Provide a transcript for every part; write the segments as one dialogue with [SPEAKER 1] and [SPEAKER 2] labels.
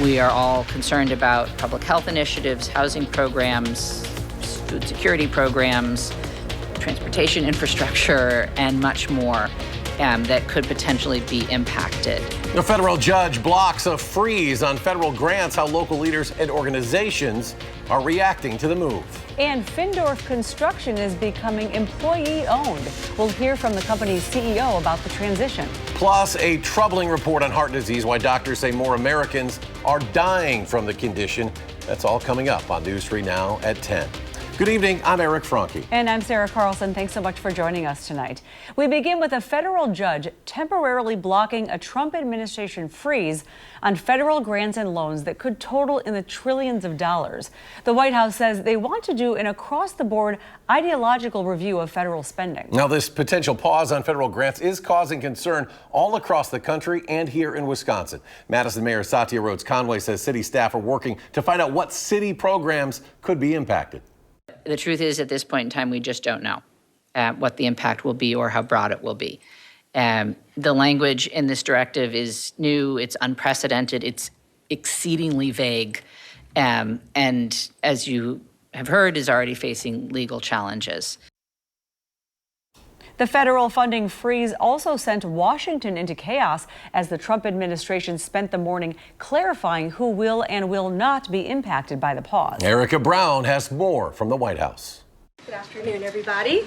[SPEAKER 1] We are all concerned about public health initiatives, housing programs, food security programs, transportation infrastructure, and much more that could potentially be impacted.
[SPEAKER 2] A federal judge blocks a freeze on federal grants, how local leaders and organizations are reacting to the move.
[SPEAKER 3] And Findorf Construction is becoming employee-owned. We'll hear from the company's CEO about the transition.
[SPEAKER 2] Plus, a troubling report on heart disease, why doctors say more Americans are dying from the condition. That's all coming up on News 3 Now at 10. Good evening, I'm Eric Franke.
[SPEAKER 3] And I'm Sarah Carlson. Thanks so much for joining us tonight. We begin with a federal judge temporarily blocking a Trump administration freeze on federal grants and loans that could total in the trillions of dollars. The White House says they want to do an across-the-board ideological review of federal spending.
[SPEAKER 2] Now, this potential pause on federal grants is causing concern all across the country and here in Wisconsin. Madison Mayor Satya Rhodes Conway says city staff are working to find out what city programs could be impacted.
[SPEAKER 1] The truth is, at this point in time, we just don't know what the impact will be or how broad it will be. The language in this directive is new, it's unprecedented, it's exceedingly vague, and as you have heard, is already facing legal challenges.
[SPEAKER 3] The federal funding freeze also sent Washington into chaos as the Trump administration spent the morning clarifying who will and will not be impacted by the pause.
[SPEAKER 2] Erica Brown has more from the White House.
[SPEAKER 4] Good afternoon, everybody.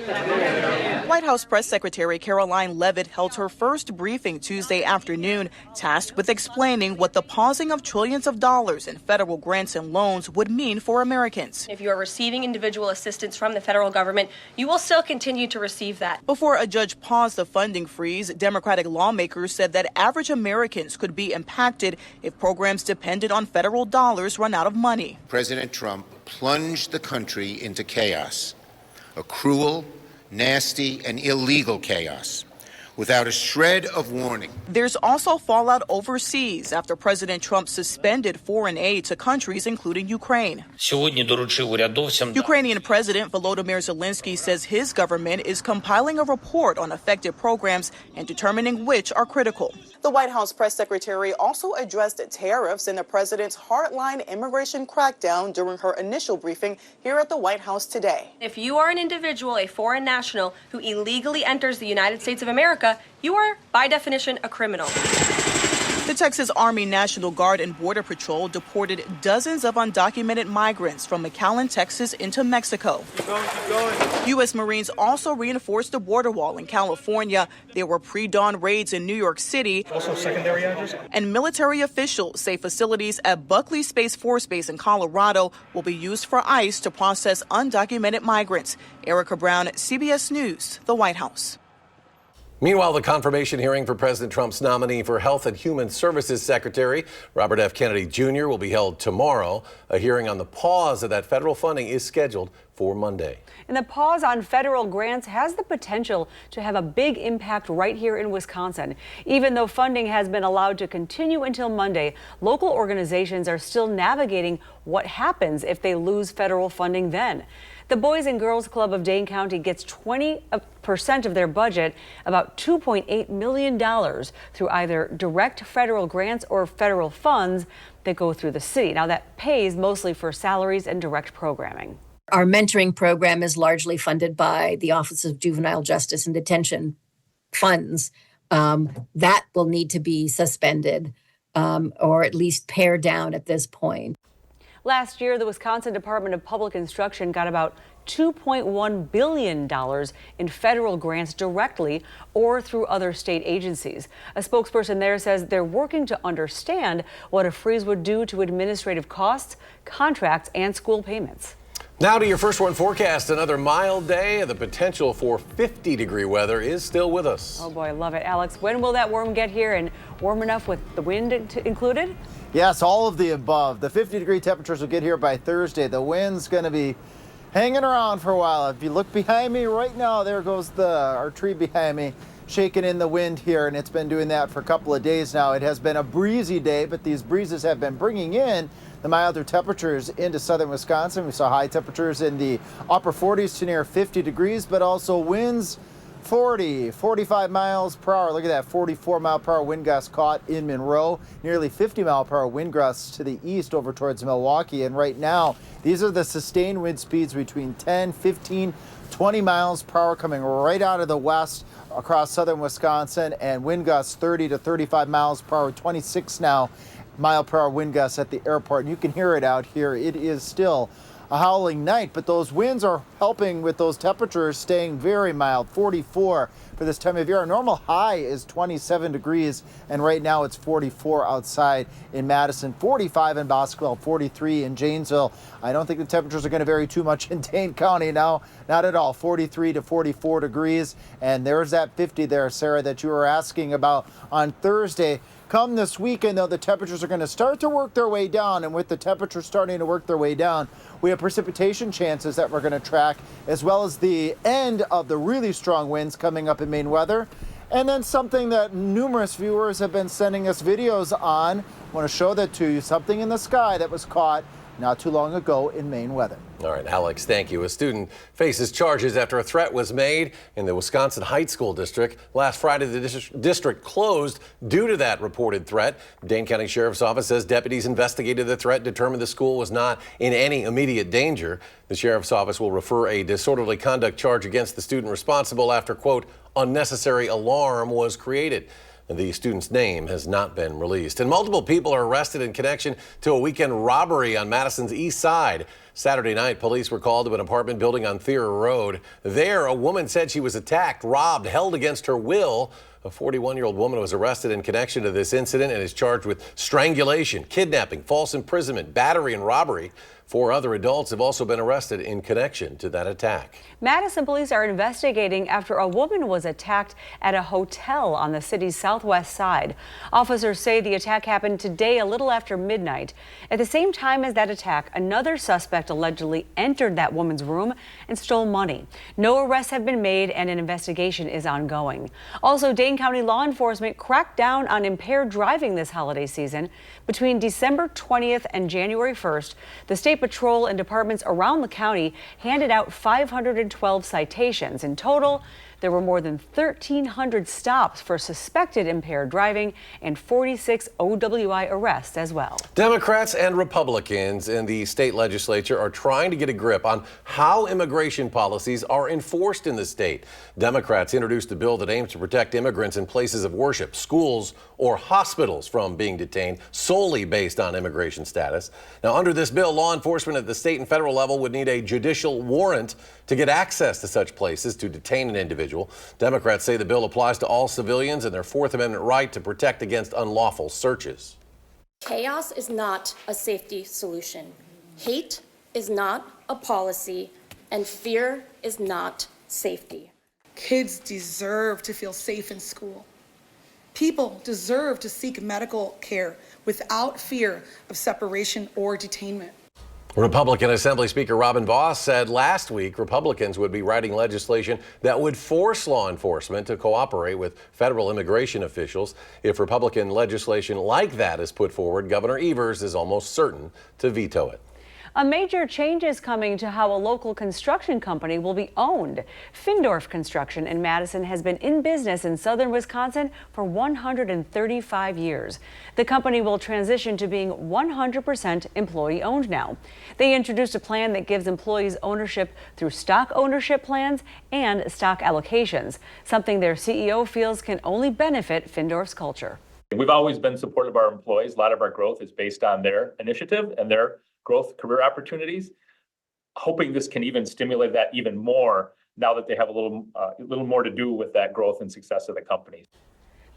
[SPEAKER 5] White House Press Secretary Caroline Leavitt held her first briefing Tuesday afternoon, tasked with explaining what the pausing of trillions of dollars in federal grants and loans would mean for Americans.
[SPEAKER 4] If you are receiving individual assistance from the federal government, you will still continue to receive that.
[SPEAKER 5] Before a judge paused the funding freeze, Democratic lawmakers said that average Americans could be impacted if programs dependent on federal dollars run out of money.
[SPEAKER 6] President Trump plunged the country into chaos. A cruel, nasty, and illegal chaos, without a shred of warning.
[SPEAKER 5] There's also fallout overseas after President Trump suspended foreign aid to countries including Ukraine. Ukrainian President Volodymyr Zelensky says his government is compiling a report on affected programs and determining which are critical. The White House press secretary also addressed tariffs in the president's hardline immigration crackdown during her initial briefing here at the White House today.
[SPEAKER 4] If you are an individual, a foreign national, who illegally enters the United States of America, you are, by definition, a criminal.
[SPEAKER 5] The Texas Army National Guard and Border Patrol deported dozens of undocumented migrants from McAllen, Texas into Mexico. Keep going. U.S. Marines also reinforced the border wall in California. There were pre-dawn raids in New York City.
[SPEAKER 7] Also secondary address.
[SPEAKER 5] And military officials say facilities at Buckley Space Force Base in Colorado will be used for ICE to process undocumented migrants. Erica Brown, CBS News, the White House.
[SPEAKER 2] Meanwhile, the confirmation hearing for President Trump's nominee for Health and Human Services Secretary, Robert F. Kennedy Jr., will be held tomorrow. A hearing on the pause of that federal funding is scheduled for Monday.
[SPEAKER 3] And the pause on federal grants has the potential to have a big impact right here in Wisconsin. Even though funding has been allowed to continue until Monday, local organizations are still navigating what happens if they lose federal funding then. The Boys and Girls Club of Dane County gets 20% of their budget, about $2.8 million, through either direct federal grants or federal funds that go through the city. Now, that pays mostly for salaries and direct programming.
[SPEAKER 8] Our mentoring program is largely funded by the Office of Juvenile Justice and Detention funds. That will need to be suspended or at least pared down at this point.
[SPEAKER 3] Last year, the Wisconsin Department of Public Instruction got about $2.1 billion in federal grants directly or through other state agencies. A spokesperson there says they're working to understand what a freeze would do to administrative costs, contracts, and school payments.
[SPEAKER 2] Now to your first one forecast. Another mild day. The potential for 50-degree weather is still with us.
[SPEAKER 3] Oh boy, I love it. Alex, when will that warm get here, and warm enough with the wind included?
[SPEAKER 9] Yes, all of the above. The 50-degree temperatures will get here by Thursday. The wind's going to be hanging around for a while. If you look behind me right now, there goes our tree behind me, shaking in the wind here, and it's been doing that for a couple of days now. It has been a breezy day, but these breezes have been bringing in the milder temperatures into southern Wisconsin. We saw high temperatures in the upper 40s to near 50 degrees, but also winds 40, 45 miles per hour. Look at that, 44 mile per hour wind gust caught in Monroe. Nearly 50 mile per hour wind gusts to the east over towards Milwaukee. And right now, these are the sustained wind speeds between 10, 15, 20 miles per hour coming right out of the west across southern Wisconsin, and wind gusts 30 to 35 miles per hour, 26 now mile per hour wind gusts at the airport. And you can hear it out here. It is still a howling night, but those winds are helping with those temperatures staying very mild. 44 for this time of year. Our normal high is 27 degrees, and right now it's 44 outside in Madison, 45 in Bosqueville, 43 in Janesville. I don't think the temperatures are going to vary too much in Dane County now, not at all. 43 to 44 degrees, and there's that 50 there, Sarah, that you were asking about on Thursday. Come this weekend, though, the temperatures are going to start to work their way down, and with the temperatures starting to work their way down, we have precipitation chances that we're going to track, as well as the end of the really strong winds coming up in Maine weather. And then something that numerous viewers have been sending us videos on. I want to show that to you, something in the sky that was caught not too long ago in Maine weather.
[SPEAKER 2] All right, Alex, thank you. A student faces charges after a threat was made in the Wisconsin Heights School District. Last Friday, the district closed due to that reported threat. Dane County Sheriff's Office says deputies investigated the threat, determined the school was not in any immediate danger. The Sheriff's Office will refer a disorderly conduct charge against the student responsible after, quote, unnecessary alarm was created. The student's name has not been released. And multiple people are arrested in connection to a weekend robbery on Madison's east side. Saturday night, police were called to an apartment building on Thera Road. There, a woman said she was attacked, robbed, held against her will. A 41-year-old woman was arrested in connection to this incident and is charged with strangulation, kidnapping, false imprisonment, battery, and robbery. 4 other adults have also been arrested in connection to that attack.
[SPEAKER 3] Madison police are investigating after a woman was attacked at a hotel on the city's southwest side. Officers say the attack happened today a little after midnight. At the same time as that attack, another suspect allegedly entered that woman's room and stole money. No arrests have been made and an investigation is ongoing. Also, Dane County law enforcement cracked down on impaired driving this holiday season. Between December 20th and January 1st, the State Patrol and departments around the county handed out 512 citations. In total, there were more than 1,300 stops for suspected impaired driving and 46 OWI arrests as well.
[SPEAKER 2] Democrats and Republicans in the state legislature are trying to get a grip on how immigration policies are enforced in the state. Democrats introduced a bill that aims to protect immigrants in places of worship, schools, or hospitals from being detained solely based on immigration status. Now, under this bill, law enforcement at the state and federal level would need a judicial warrant to get access to such places to detain an individual. Democrats say the bill applies to all civilians and their Fourth Amendment right to protect against unlawful searches.
[SPEAKER 7] Chaos is not a safety solution. Hate is not a policy, and fear is not safety.
[SPEAKER 10] Kids deserve to feel safe in school. People deserve to seek medical care without fear of separation or detainment.
[SPEAKER 2] Republican Assembly Speaker Robin Vos said last week Republicans would be writing legislation that would force law enforcement to cooperate with federal immigration officials. If Republican legislation like that is put forward, Governor Evers is almost certain to veto it.
[SPEAKER 3] A major change is coming to how a local construction company will be owned. Findorf Construction in Madison has been in business in southern Wisconsin for 135 years. The company will transition to being 100% employee-owned now. They introduced a plan that gives employees ownership through stock ownership plans and stock allocations, something their CEO feels can only benefit Findorf's culture.
[SPEAKER 11] We've always been supportive of our employees. A lot of our growth is based on their initiative and their growth career opportunities. Hoping this can even stimulate that even more now that they have a little more to do with that growth and success of the company.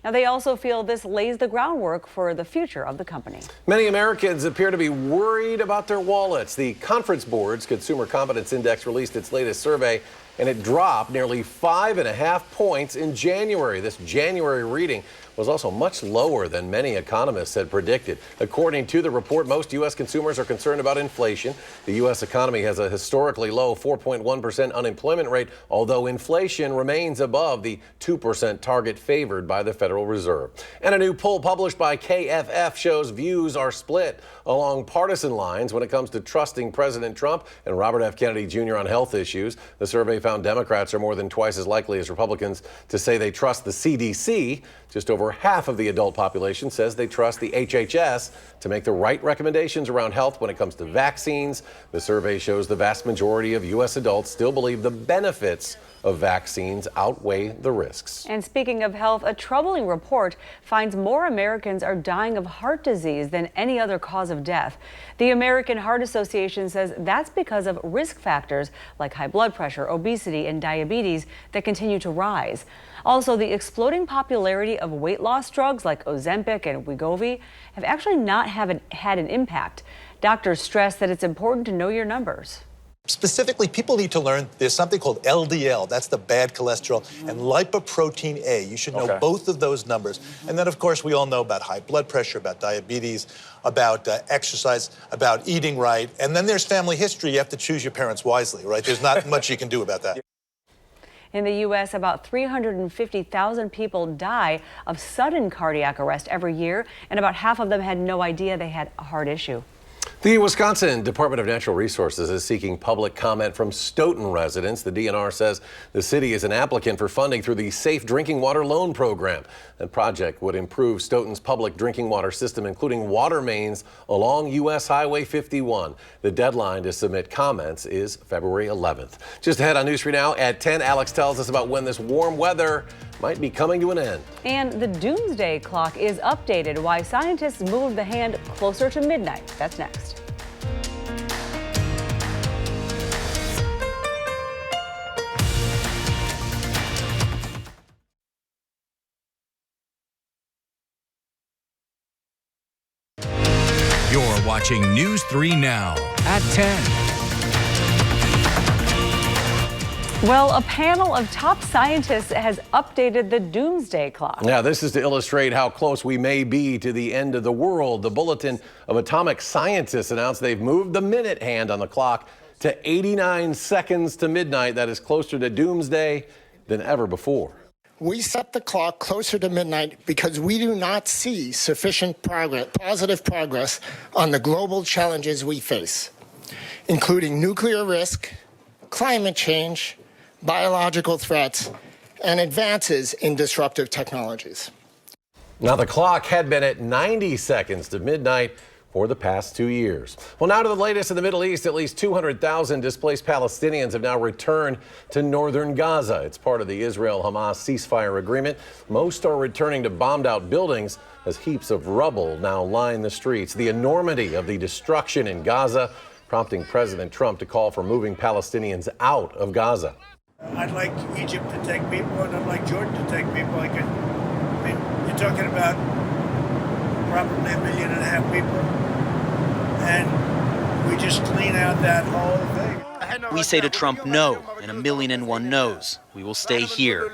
[SPEAKER 3] Now, they also feel this lays the groundwork for the future of the company.
[SPEAKER 2] Many Americans appear to be worried about their wallets. The Conference Board's Consumer Confidence Index released its latest survey, and it dropped nearly 5.5 points in January. This January reading was also much lower than many economists had predicted. According to the report, most U.S. consumers are concerned about inflation. The U.S. economy has a historically low 4.1% unemployment rate, although inflation remains above the 2% target favored by the Federal Reserve. And a new poll published by KFF shows views are split along partisan lines when it comes to trusting President Trump and Robert F. Kennedy Jr. on health issues. The survey found Democrats are more than twice as likely as Republicans to say they trust the CDC. Just over half of the adult population says they trust the HHS to make the right recommendations around health when it comes to vaccines. The survey shows the vast majority of U.S. adults still believe the benefits of vaccines outweigh the risks.
[SPEAKER 3] And speaking of health, a troubling report finds more Americans are dying of heart disease than any other cause of death. The American Heart Association says that's because of risk factors like high blood pressure, obesity, and diabetes that continue to rise. Also, the exploding popularity of weight loss drugs like Ozempic and Wegovy have actually not had an impact. Doctors stress that it's important to know your numbers.
[SPEAKER 12] Specifically, people need to learn there's something called LDL, that's the bad cholesterol, and lipoprotein A. You should know both of those numbers. And then, of course, we all know about high blood pressure, about diabetes, about exercise, about eating right. And then there's family history. You have to choose your parents wisely, right? There's not much you can do about that.
[SPEAKER 3] In the U.S., about 350,000 people die of sudden cardiac arrest every year, and about half of them had no idea they had a heart issue.
[SPEAKER 2] The Wisconsin Department of Natural Resources is seeking public comment from Stoughton residents. The DNR says the city is an applicant for funding through the Safe Drinking Water Loan Program. The project would improve Stoughton's public drinking water system, including water mains along U.S. Highway 51. The deadline to submit comments is February 11th. Just ahead on News 3 Now at 10, Alex tells us about when this warm weather might be coming to an end.
[SPEAKER 3] And the doomsday clock is updated, why scientists moved the hand closer to midnight. That's next.
[SPEAKER 13] You're watching News 3 Now at 10.
[SPEAKER 3] Well, a panel of top scientists has updated the doomsday clock.
[SPEAKER 2] Now, this is to illustrate how close we may be to the end of the world. The Bulletin of Atomic Scientists announced they've moved the minute hand on the clock to 89 seconds to midnight. That is closer to doomsday than ever before.
[SPEAKER 14] We set the clock closer to midnight because we do not see sufficient positive progress on the global challenges we face, including nuclear risk, climate change, biological threats, and advances in disruptive technologies.
[SPEAKER 2] Now, the clock had been at 90 seconds to midnight for the past 2 years. Well, now to the latest in the Middle East. At least 200,000 displaced Palestinians have now returned to northern Gaza. It's part of the Israel-Hamas ceasefire agreement. Most are returning to bombed-out buildings as heaps of rubble now line the streets. The enormity of the destruction in Gaza prompting President Trump to call for moving Palestinians out of Gaza.
[SPEAKER 15] I'd like Egypt to take people, and I'd like Jordan to take people. You're talking about probably 1.5 million people, and we just clean out that whole thing.
[SPEAKER 16] We say to Trump no, and 1,000,001 no's. We will stay here.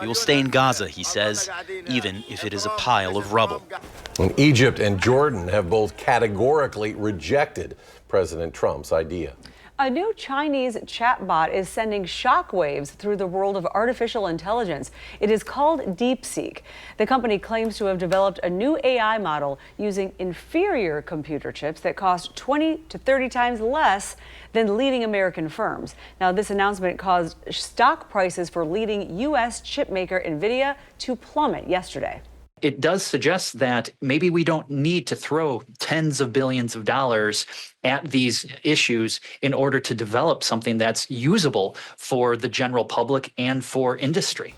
[SPEAKER 16] We will stay in Gaza, he says, even if it is a pile of rubble.
[SPEAKER 2] And Egypt and Jordan have both categorically rejected President Trump's idea.
[SPEAKER 3] A new Chinese chatbot is sending shockwaves through the world of artificial intelligence. It is called DeepSeek. The company claims to have developed a new AI model using inferior computer chips that cost 20 to 30 times less than leading American firms. Now, this announcement caused stock prices for leading U.S. chipmaker NVIDIA to plummet yesterday.
[SPEAKER 17] It does suggest that maybe we don't need to throw tens of billions of dollars at these issues in order to develop something that's usable for the general public and for industry.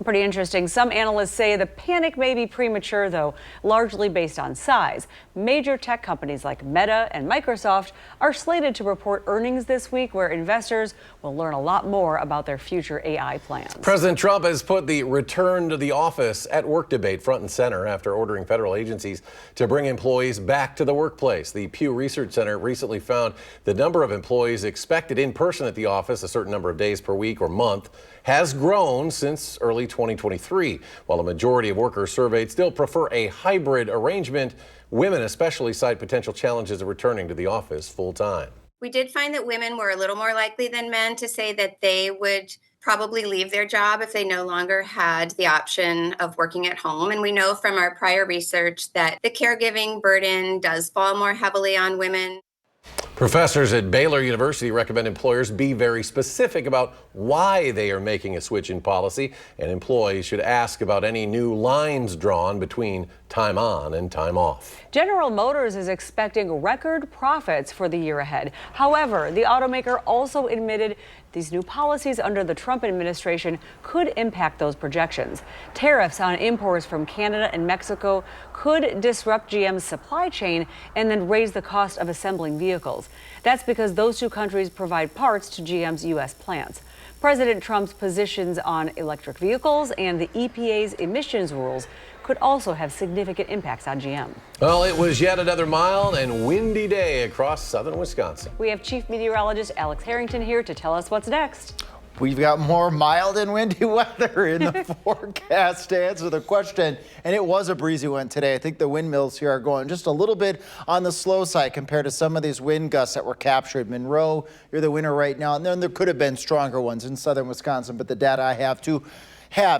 [SPEAKER 3] Pretty interesting. Some analysts say the panic may be premature, though, largely based on size. Major tech companies like Meta and Microsoft are slated to report earnings this week, where investors will learn a lot more about their future AI plans.
[SPEAKER 2] President Trump has put the return to the office at work debate front and center after ordering federal agencies to bring employees back to the workplace. The Pew Research Center recently found the number of employees expected in person at the office a certain number of days per week or month has grown since early 2023. While a majority of workers surveyed still prefer a hybrid arrangement, women especially cite potential challenges of returning to the office full time.
[SPEAKER 18] We did find that women were a little more likely than men to say that they would probably leave their job if they no longer had the option of working at home. And we know from our prior research that the caregiving burden does fall more heavily on women.
[SPEAKER 2] Professors at Baylor University recommend employers be very specific about why they are making a switch in policy, and employees should ask about any new lines drawn between time on and time off.
[SPEAKER 3] General Motors is expecting record profits for the year ahead. However, the automaker also admitted these new policies under the Trump administration could impact those projections. Tariffs on imports from Canada and Mexico could disrupt GM's supply chain and then raise the cost of assembling vehicles. That's because those two countries provide parts to GM's U.S. plants. President Trump's positions on electric vehicles and the EPA's emissions rules could also have significant impacts on GM.
[SPEAKER 2] Well, it was yet another mild and windy day across southern Wisconsin.
[SPEAKER 3] We have Chief Meteorologist Alex Harrington here to tell us what's next.
[SPEAKER 9] We've got more mild and windy weather in the forecast to answer the question. And it was a breezy one today. I think the windmills here are going just a little bit on the slow side compared to some of these wind gusts that were captured. Monroe, you're the winner right now. And then there could have been stronger ones in southern Wisconsin, but the data I have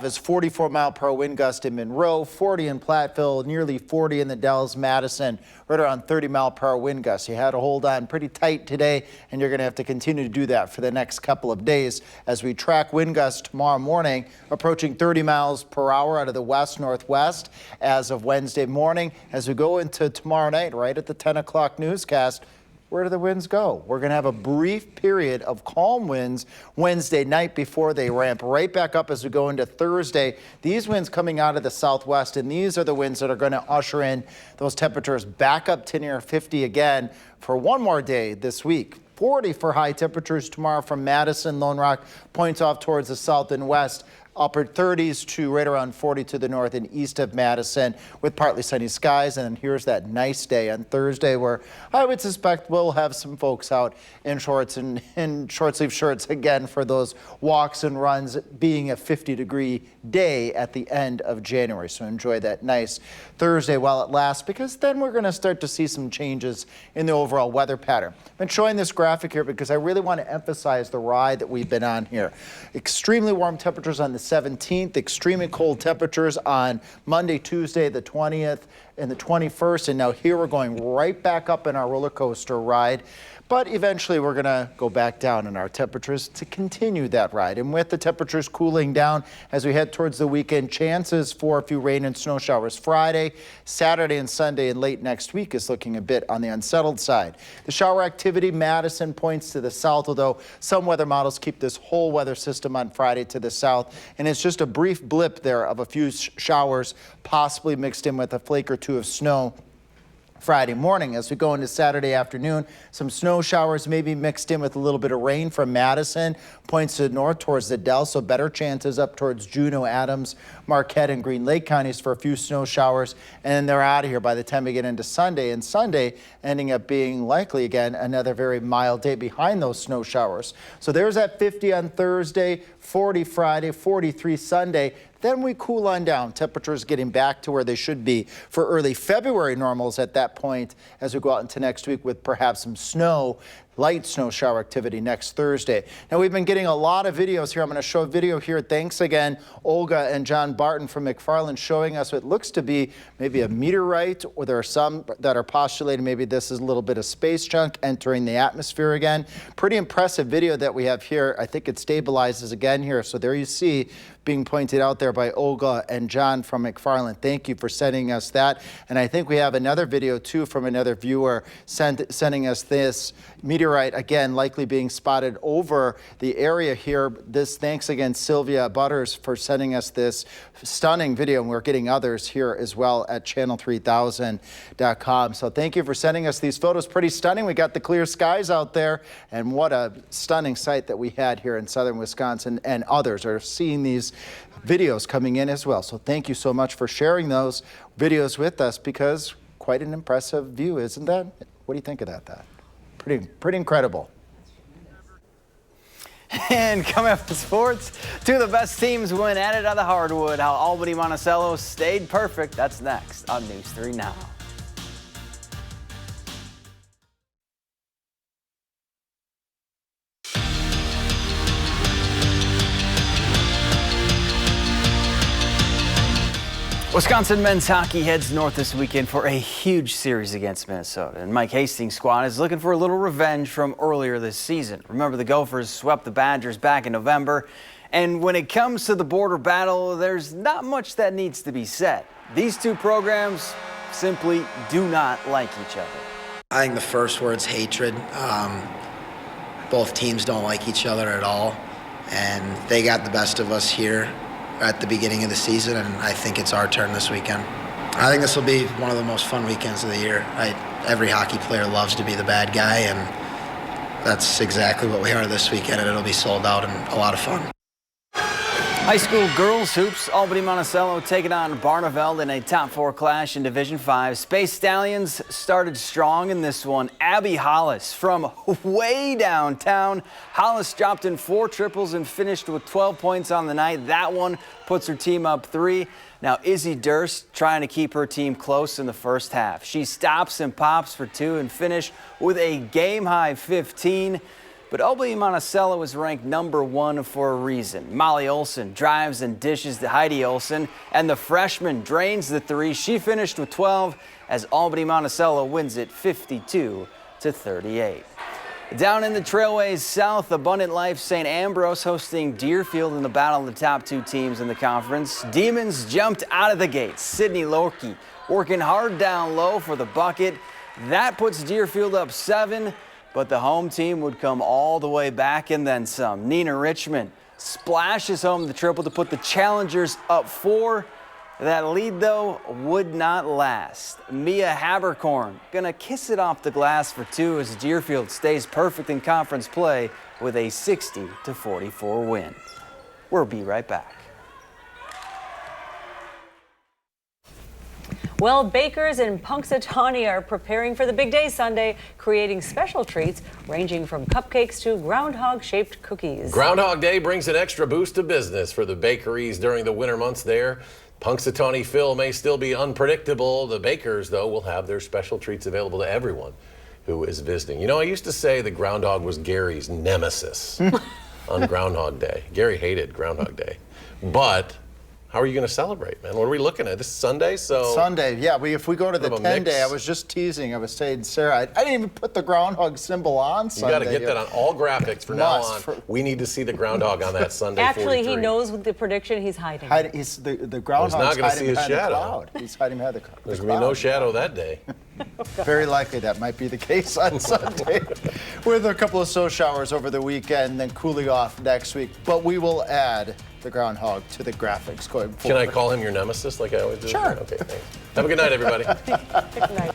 [SPEAKER 9] is 44-mile-per-hour wind gust in Monroe, 40 in Platteville, nearly 40 in the Dells, Madison, right around 30-mile-per-hour wind gusts. You had to hold on pretty tight today, and you're going to have to continue to do that for the next couple of days as we track wind gusts tomorrow morning, approaching 30 miles per hour out of the west-northwest as of Wednesday morning. As we go into tomorrow night, right at the 10 o'clock newscast, where do the winds go? We're going to have a brief period of calm winds Wednesday night before they ramp right back up as we go into Thursday. These winds coming out of the southwest, and these are the winds that are going to usher in those temperatures back up to near 50 again for one more day this week. 40 for high temperatures tomorrow from Madison. Lone Rock points off towards the south and west. Upper 30s to right around 40 to the north and east of Madison with partly sunny skies. And then here's that nice day on Thursday where I would suspect we'll have some folks out in shorts and in short sleeve shirts again for those walks and runs, being a 50-degree day at the end of January. So enjoy that nice Thursday while it lasts, because then we're going to start to see some changes in the overall weather pattern. I've been showing this graphic here because I really want to emphasize the ride that we've been on here. Extremely warm temperatures on the 17th, extremely cold temperatures on Monday, Tuesday, the 20th and the 21st. And now here we're going right back up in our roller coaster ride. But eventually we're going to go back down in our temperatures to continue that ride. And with the temperatures cooling down as we head towards the weekend, chances for a few rain and snow showers Friday, Saturday and Sunday and late next week is looking a bit on the unsettled side. The shower activity, Madison points to the south, although some weather models keep this whole weather system on Friday to the south. And it's just a brief blip there of a few showers, possibly mixed in with a flake or two of snow Friday morning. As we go into Saturday afternoon, some snow showers maybe mixed in with a little bit of rain from Madison, points to the north towards the Dells, so better chances up towards Juneau, Adams, Marquette, and Green Lake counties for a few snow showers, and then they're out of here by the time we get into Sunday, and Sunday ending up being likely again another very mild day behind those snow showers. So there's that 50 on Thursday, 40 Friday, 43 Sunday. Then we cool on down, temperatures getting back to where they should be for early February normals at that point as we go out into next week with perhaps some snow, light snow shower activity next Thursday. Now, we've been getting a lot of videos here. I'm going to show a video here. Thanks again, Olga and John Barton from McFarland, showing us what looks to be maybe a meteorite, or there are some that are postulating maybe this is a little bit of space junk entering the atmosphere again. Pretty impressive video that we have here. I think it stabilizes again here. So there you see being pointed out there by Olga and John from McFarland. Thank you for sending us that. And I think we have another video too from another viewer sending us this meteorite, again likely being spotted over the area here. Thanks again, Sylvia Butters, for sending us this stunning video, and we're getting others here as well at channel3000.com. So thank you for sending us these photos. Pretty stunning. We got the clear skies out there, and what a stunning sight that we had here in southern Wisconsin, and others are seeing these videos coming in as well. So thank you so much for sharing those videos with us, because quite an impressive view, isn't that? What do you think of that? Pretty incredible. And coming up in sports, two of the best teams went at it on the hardwood. How Albany Monticello stayed perfect. That's next on News 3 Now. Wisconsin men's hockey heads north this weekend for a huge series against Minnesota. And Mike Hastings' squad is looking for a little revenge from earlier this season. Remember, the Gophers swept the Badgers back in November. And when it comes to the border battle, there's not much that needs to be said. These two programs simply do not like each other.
[SPEAKER 19] I think the first word's hatred. Both teams don't like each other at all. And they got the best of us here at the beginning of the season, and I think it's our turn this weekend. I think this will be one of the most fun weekends of the year. Every hockey player loves to be the bad guy, and that's exactly what we are this weekend, and it'll be sold out and a lot of fun.
[SPEAKER 9] High school girls hoops, Albany Monticello taking on Barneveld in a top 4 clash in Division 5. Space Stallions started strong in this one. Abby Hollis from way downtown. Hollis dropped in 4 triples and finished with 12 points on the night. That one puts her team up 3. Now Izzy Durst trying to keep her team close in the first half. She stops and pops for 2 and finished with a game-high 15. But Albany Monticello is ranked number 1 for a reason. Molly Olson drives and dishes to Heidi Olson, and the freshman drains the 3. She finished with 12 as Albany Monticello wins it 52-38. Down in the Trailways South, Abundant Life St. Ambrose hosting Deerfield in the battle of the top 2 teams in the conference. Demons jumped out of the gates. Sydney Lorkey working hard down low for the bucket. That puts Deerfield up 7. But the home team would come all the way back and then some. Nina Richmond splashes home the triple to put the Challengers up 4. That lead, though, would not last. Mia Habercorn gonna kiss it off the glass for 2 as Deerfield stays perfect in conference play with a 60-44 win. We'll be right back.
[SPEAKER 3] Well, bakers in Punxsutawney are preparing for the big day Sunday, creating special treats ranging from cupcakes to groundhog-shaped cookies.
[SPEAKER 2] Groundhog Day brings an extra boost of business for the bakeries during the winter months there. Punxsutawney Phil may still be unpredictable. The bakers, though, will have their special treats available to everyone who is visiting. You know, I used to say the groundhog was Gary's nemesis on Groundhog Day. Gary hated Groundhog Day. But how are you going to celebrate, man? What are we looking at? This is Sunday, so...
[SPEAKER 9] Sunday, yeah. If we go to the 10-day, I was just teasing. I was saying, Sarah, I didn't even put the groundhog symbol on Sunday.
[SPEAKER 2] You got to get that on all graphics from now on. We need to see the groundhog on that Sunday.
[SPEAKER 3] Actually,
[SPEAKER 2] 43.
[SPEAKER 3] he knows with the prediction he's hiding.
[SPEAKER 9] The groundhog's hiding behind the cloud. He's hiding behind the cloud.
[SPEAKER 2] There's going to be no shadow that day.
[SPEAKER 9] Very likely that might be the case on Sunday, with a couple of snow showers over the weekend, then cooling off next week. But we will add the groundhog to the graphics going forward.
[SPEAKER 2] Can I call him your nemesis like I always do?
[SPEAKER 9] Sure.
[SPEAKER 2] Okay, thanks. Have a good night, everybody.
[SPEAKER 3] Good night.